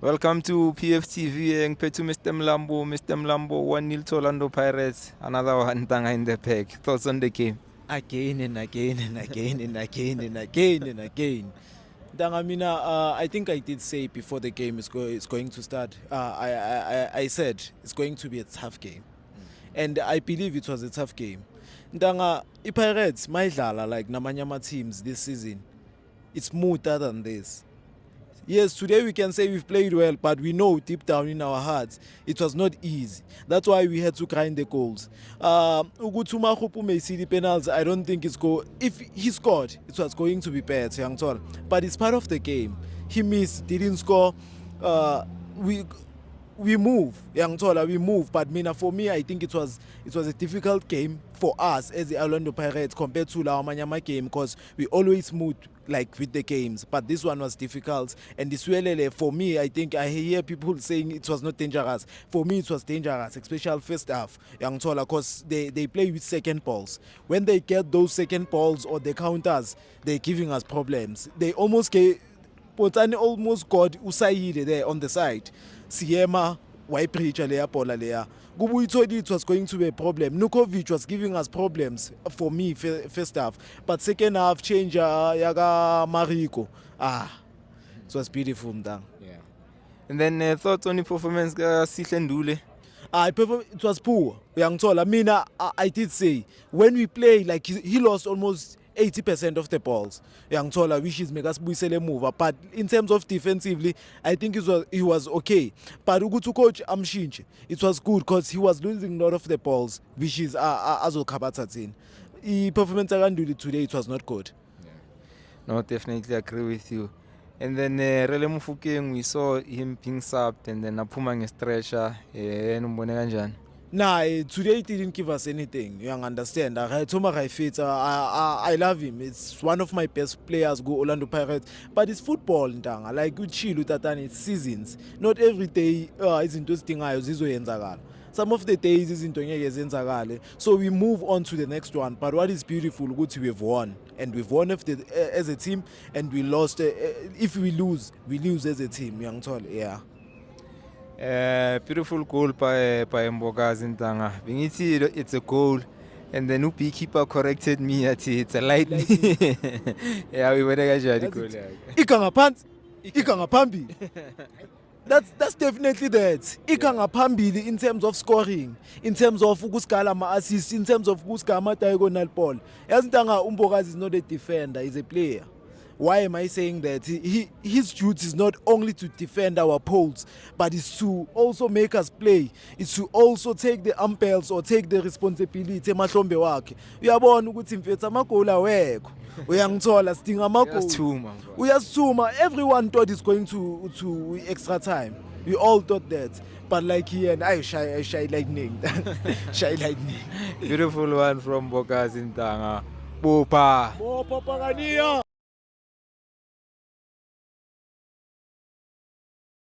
Welcome to PFTV. Ngiphethe Mr. Mlambo 1-0 to Orlando Pirates. Another one Tanga in the pack. Thoughts on the game? Again and again and again and again and again and again. Dangamina, I think I did say before the game is going to start. I said it's going to be a tough game, and I believe it was a tough game. Danga, Pirates, maidlala like namanyama teams this season. It's smoother than this. Yes, today we can say we've played well, but we know deep down in our hearts it was not easy. That's why we had to grind the goals. Ugutuma Khupu may see the penalties. I don't think it's go. If he scored, it was going to be bad, young Tol. But it's part of the game. He missed, didn't score. We move, young Tola, we move. But for me, I think it was a difficult game for us as the Orlando Pirates compared to La Manyama game, because we always move like with the games. But this one was difficult. And this Welele, for me, I think I hear people saying it was not dangerous. For me, it was dangerous, especially first half, young Tola, because they play with second balls. When they get those second balls or the counters, they're giving us problems. They almost gave. Potani almost got Usaide there on the side. Siema, Waipricha Lea Pola Lea. Gubuitodi, it was going to be a problem. Nukovic was giving us problems for me first half. But second half, change Yaga Mariko. It was beautiful. Yeah. And then thoughts on the performance, Sihle Ndule? It was poor. Young Tola. I did say, when we play, like he lost almost 80% of the balls. Young Tola, which is make us move. But in terms of defensively, I think he was okay. But Ugutu coach Amshinche, it was good because he was losing a lot of the balls, which is Azul Kabatatin. His performance around today, it was not good. Yeah. No, definitely agree with you. And then Rele Mufokeng, we saw him being subbed, and then Apuma stretcher. Nah, today it didn't give us anything. You understand? I love him. It's one of my best players, go Orlando Pirates. But it's football, Ntanga. Like you chill with that, it's seasons. Not every day isn't those things. Some of the days isn't. So we move on to the next one. But what is beautiful, we've won. And we've won as a team, and we lost. If we lose as a team, young tall, yeah. Beautiful goal by Mbokazi Ntanga. It's a goal, and the new beekeeper corrected me that it's a light. Yeah, we went to goal. Ikangapambi. That's definitely that. Ikangapambili in terms of scoring, in terms of ukuskala ma-assist, in terms of ukuskala ma-diagonal ball. Yazintanga Mbokazi is not a defender, he's a player. Why am I saying that? His duty is not only to defend our poles, but it's to also make us play. It's to also take the umpires or take the responsibility. Emahlombe wakhe. Uyabona ukuthi mfethu amagoli awekho. Uyangithola sidinga amagoli. Uyasithuma. Everyone thought it's going to extra time. We all thought that. But like here, and I shy lightning. Shy lightning. Beautiful one from Mbokazi Ntanga. Bopa. Bopa Pagania.